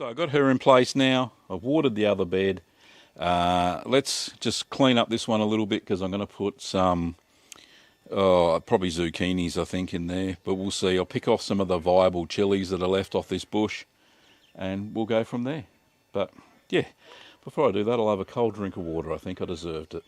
So I got her in place now. I've watered the other bed. Let's just clean up this one a little bit because I'm going to put some, probably zucchinis I think in there, but we'll see. I'll pick off some of the viable chilies that are left off this bush and we'll go from there. But yeah, before I do that, I'll have a cold drink of water. I think I deserved it.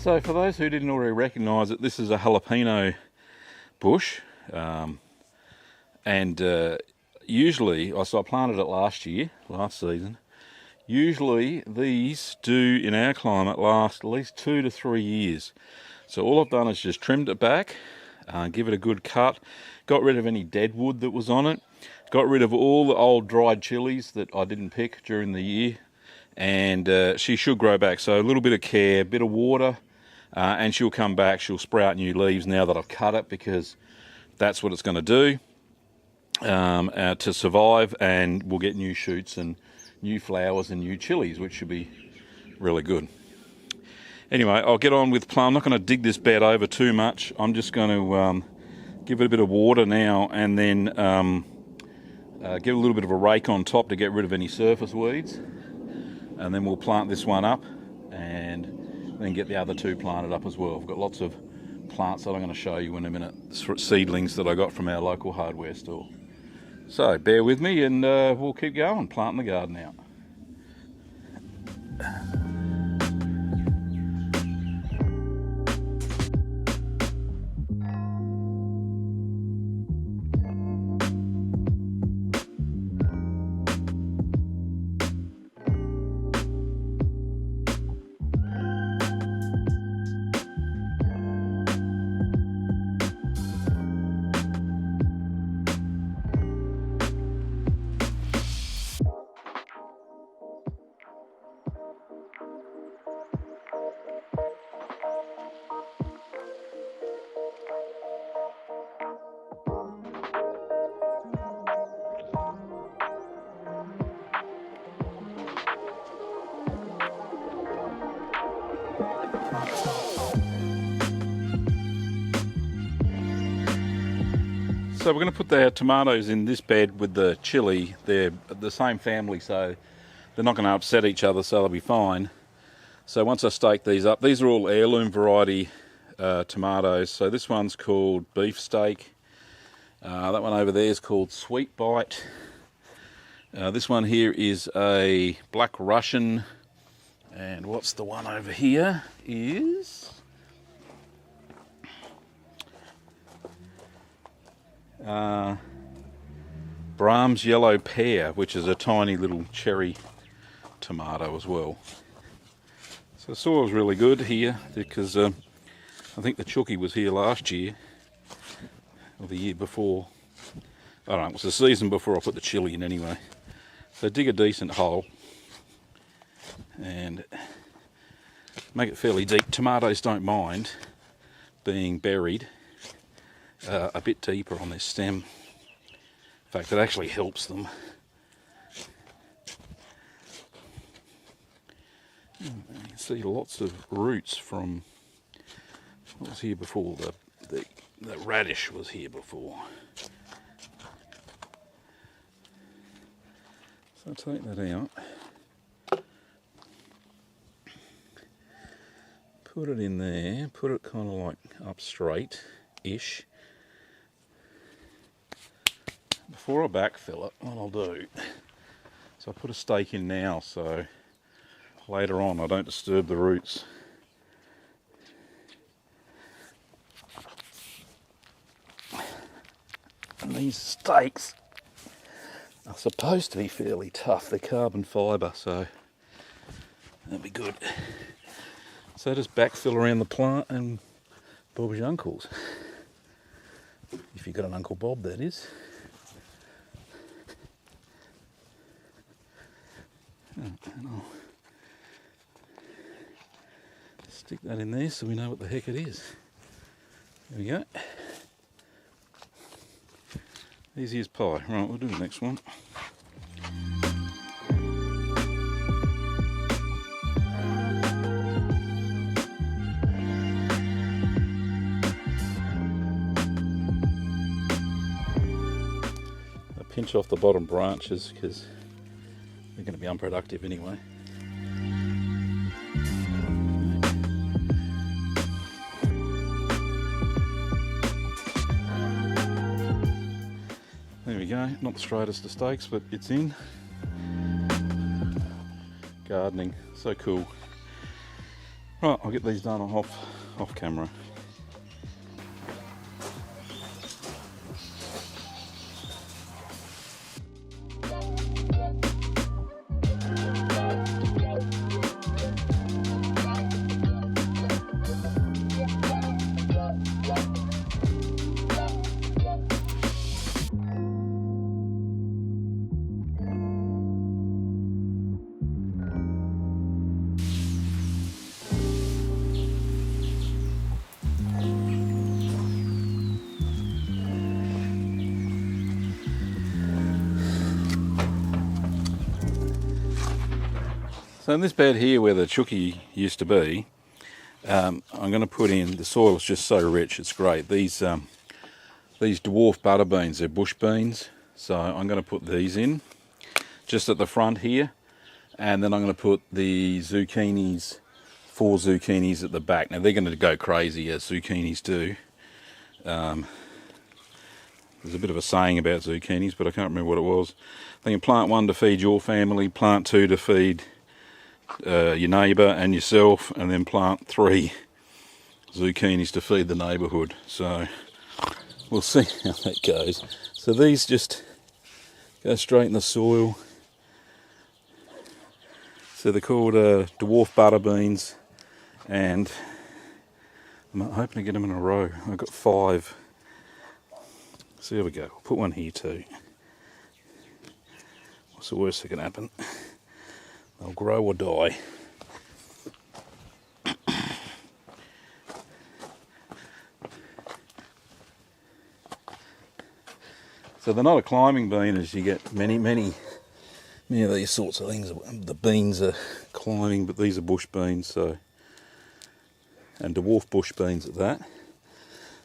So for those who didn't already recognise it, this is a jalapeno bush, and usually, so I planted it last season. Usually these do, in our climate, last at least 2 to 3 years. So all I've done is just trimmed it back, give it a good cut, got rid of any dead wood that was on it, got rid of all the old dried chilies that I didn't pick during the year, and she should grow back. So a little bit of care, a bit of water, and she'll come back. She'll sprout new leaves now that I've cut it, because that's what it's going to do to survive, and we'll get new shoots and new flowers and new chilies, which should be really good. Anyway, I'll get on with I'm not going to dig this bed over too much. I'm just going to give it a bit of water now, and then give a little bit of a rake on top to get rid of any surface weeds, and then we'll plant this one up and then get the other two planted up as well. I've got lots of plants that I'm going to show you in a minute, seedlings that I got from our local hardware store. So bear with me, and we'll keep going, planting the garden out. So we're going to put the tomatoes in this bed with the chili. They're the same family, so they're not going to upset each other, so they'll be fine. So once I stake these up, these are all heirloom variety tomatoes. So this one's called beefsteak. That one over there is called sweet bite. This one here is a black Russian. And what's the one over here is... Brahms yellow pear, which is a tiny little cherry tomato as well. So the soil's really good here, because I think the chookie was here last year, or the year before. I don't know, it was the season before I put the chili in anyway. So dig a decent hole and make it fairly deep. Tomatoes don't mind being buried a bit deeper on this stem. In fact, it actually helps them. You can see lots of roots from What was here before? The radish was here before. So take that out. Put it in there, put it kind of like up straight-ish. Before I backfill it, what I'll do, so I put a stake in now so later on I don't disturb the roots. And these stakes are supposed to be fairly tough, they're carbon fibre, so that'll be good. So just backfill around the plant and Bob's your uncle's. If you've got an Uncle Bob, that is. And I'll stick that in there so we know what the heck it is. There we go. Easy as pie. Right, we'll do the next one. Pinch off the bottom branches because they're going to be unproductive anyway. There we go, not the straightest of stakes, but it's in. Gardening, so cool. Right, I'll get these done off camera. So in this bed here where the chooky used to be, I'm going to put in, the soil's just so rich, it's great. These dwarf butter beans, they're bush beans, so I'm going to put these in, just at the front here, and then I'm going to put the zucchinis, 4 zucchinis at the back. Now they're going to go crazy as zucchinis do. There's a bit of a saying about zucchinis, but I can't remember what it was. I think plant 1 to feed your family, plant 2 to feed your neighbour and yourself, and then plant 3 zucchinis to feed the neighbourhood. So we'll see how that goes. So these just go straight in the soil. So they're called dwarf butter beans, and I'm hoping to get them in a row. I've got 5. So there we go. I'll put one here too. What's the worst that can happen? They'll grow or die. So they're not a climbing bean, as you get many of these sorts of things. The beans are climbing, but these are bush beans, so, and dwarf bush beans at that.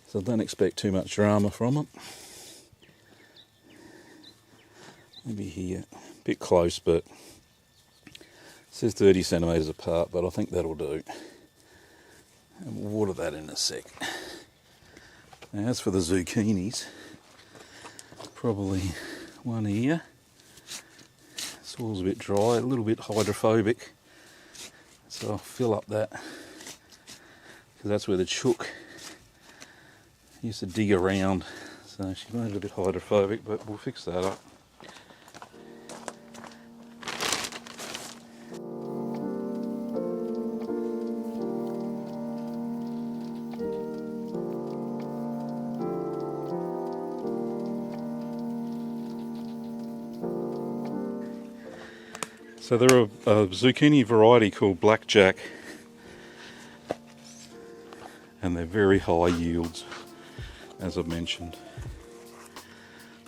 So I don't expect too much drama from it. Maybe here, a bit close, but it says 30 centimetres apart, but I think that'll do. And we'll water that in a sec. Now, as for the zucchinis, probably one here. Soil's a bit dry, a little bit hydrophobic, so I'll fill up that, because that's where the chook used to dig around, so she made it a bit hydrophobic, but we'll fix that up. So they're a zucchini variety called Blackjack, and they're very high yields, as I've mentioned.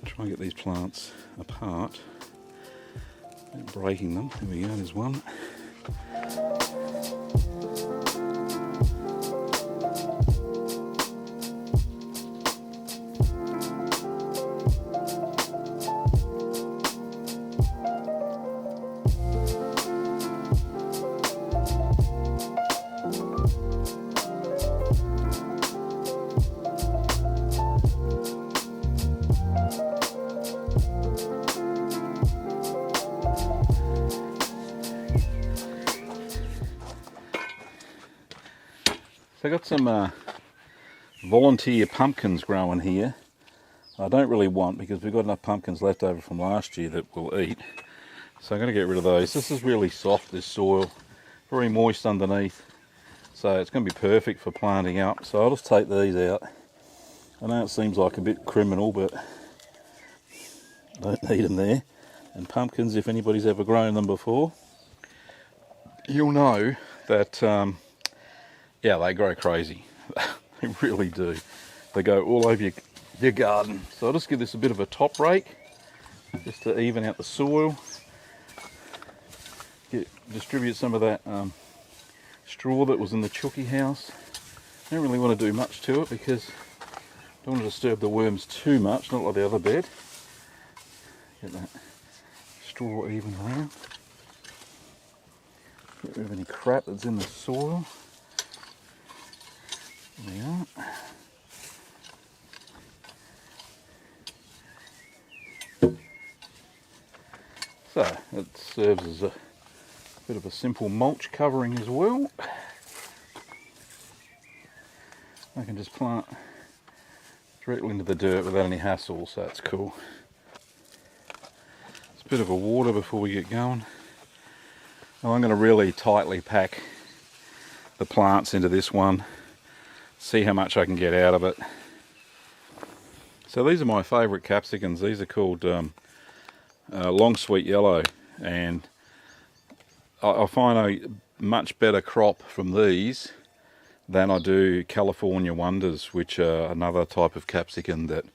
Try and get these plants apart, and breaking them. There we go, there's one. So I got some volunteer pumpkins growing here. I don't really want, because we've got enough pumpkins left over from last year that we'll eat. So I'm going to get rid of those. This is really soft, this soil, very moist underneath. So it's going to be perfect for planting up. So I'll just take these out. I know it seems like a bit criminal, but I don't need them there. And pumpkins, if anybody's ever grown them before, you'll know that, yeah, they grow crazy. They really do. They go all over your garden. So I'll just give this a bit of a top rake, just to even out the soil. Distribute some of that straw that was in the chooky house. I don't really want to do much to it because I don't want to disturb the worms too much, not like the other bed. Get that straw even around. Get rid of any crap that's in the soil. There we are. So it serves as a bit of a simple mulch covering as well. I can just plant directly into the dirt without any hassle, so that's cool. It's a bit of a water before we get going. Now I'm going to really tightly pack the plants into this one, see how much I can get out of it. So these are my favourite capsicums. These are called long sweet yellow, and I find a much better crop from these than I do California Wonders, which are another type of capsicum that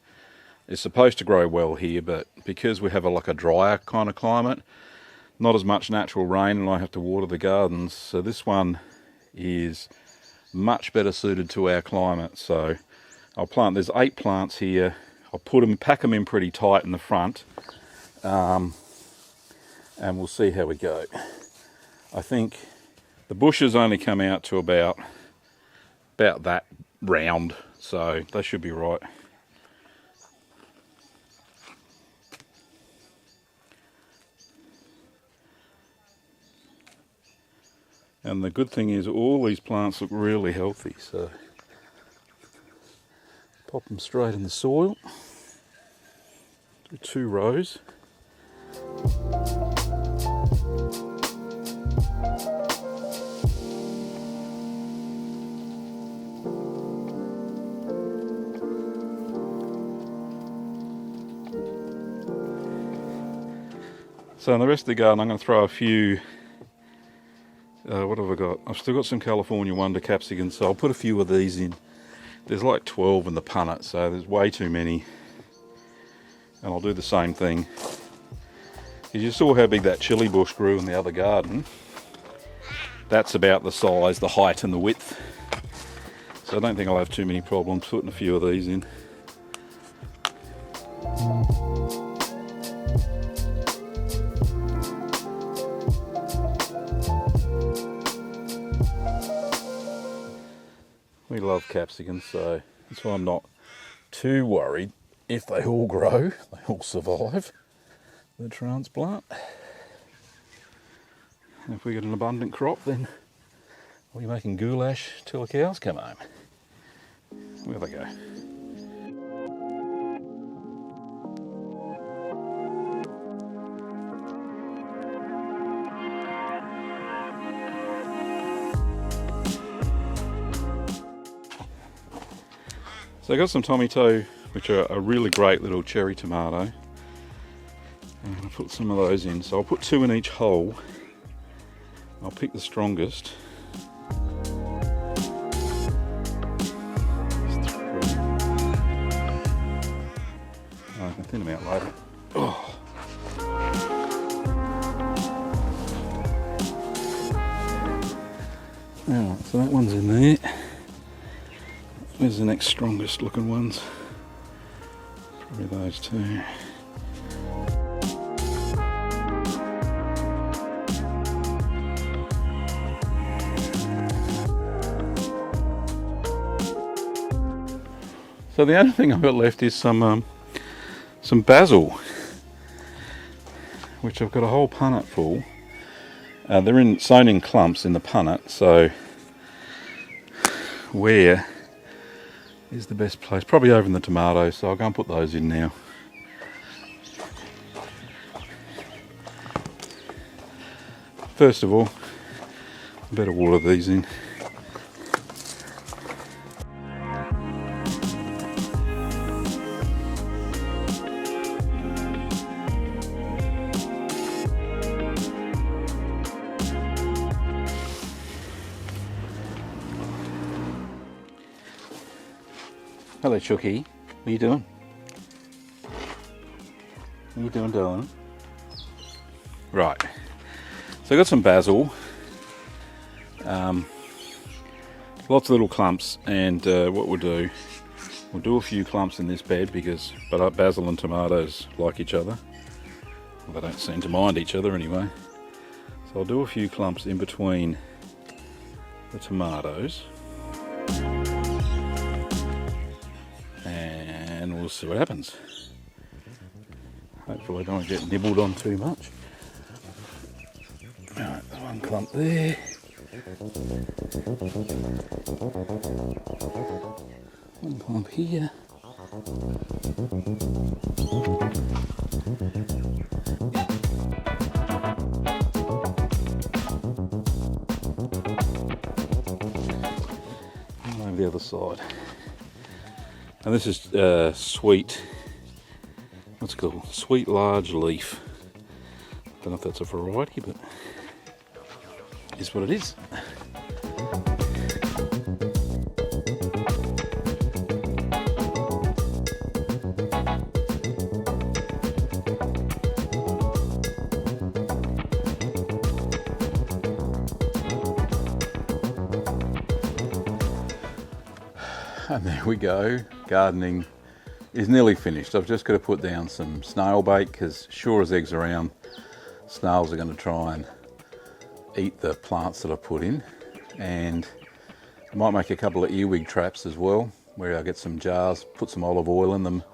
is supposed to grow well here, but because we have like a drier kind of climate, not as much natural rain, and I have to water the gardens, so this one is much better suited to our climate. So I'll plant, there's 8 plants here. I'll pack them in pretty tight in the front, and we'll see how we go. I think the bushes only come out to about that round, so they should be right. And the good thing is all these plants look really healthy, so pop them straight in the soil. Do 2 rows. So in the rest of the garden I'm going to throw a few, what have I got? I've still got some California Wonder capsicums, so I'll put a few of these in. There's like 12 in the punnet, so there's way too many. And I'll do the same thing. You saw how big that chili bush grew in the other garden. That's about the size, the height and the width. So I don't think I'll have too many problems putting a few of these in. We love capsicums, so that's why I'm not too worried. If they all grow, they all survive the transplant. And if we get an abundant crop, then we'll be making goulash till the cows come home. Where they go. So I got some tomato, which are a really great little cherry tomato. I'm going to put some of those in. So I'll put 2 in each hole. I'll pick the strongest. I can thin them out later. Oh. Alright, so that one's in there. Where's the next strongest looking ones? Probably those 2. So the only thing I've got left is some basil, which I've got a whole punnet full. They're sown in clumps in the punnet, so where is the best place. Probably over in the tomatoes, so I'll go and put those in now. First of all, I better water these in. Hello, Chucky. What are you doing? What are you doing, darling? Right. So I got some basil. Lots of little clumps, and what we'll do a few clumps in this bed because basil and tomatoes like each other. Well, they don't seem to mind each other anyway. So I'll do a few clumps in between the tomatoes. And we'll see what happens. Hopefully I don't get nibbled on too much. Alright, there's one clump there. One clump here. And over the other side. And this is sweet, what's it called? Sweet large leaf. Don't know if that's a variety, but it's what it is. And there we go, gardening is nearly finished. I've just got to put down some snail bait because sure as eggs around, snails are going to try and eat the plants that I've put in. And I might make a couple of earwig traps as well, where I get some jars, put some olive oil in them,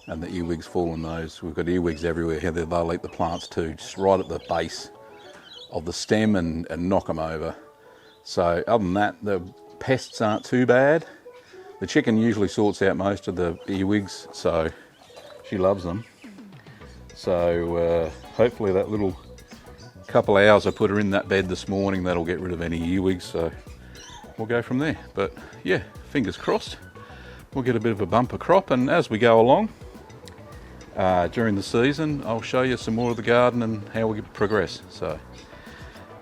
and the earwigs fall in those. We've got earwigs everywhere here, they'll eat the plants too, just right at the base of the stem and knock them over. So other than that, the pests aren't too bad. The chicken usually sorts out most of the earwigs, so she loves them. So hopefully that little couple of hours I put her in that bed this morning, that'll get rid of any earwigs, so we'll go from there. But yeah, fingers crossed, we'll get a bit of a bumper crop, and as we go along during the season, I'll show you some more of the garden and how we progress. So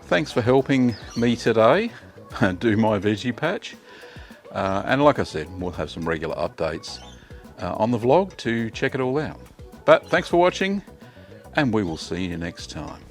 thanks for helping me today do my veggie patch. And like I said, we'll have some regular updates on the vlog to check it all out. But thanks for watching, and we will see you next time.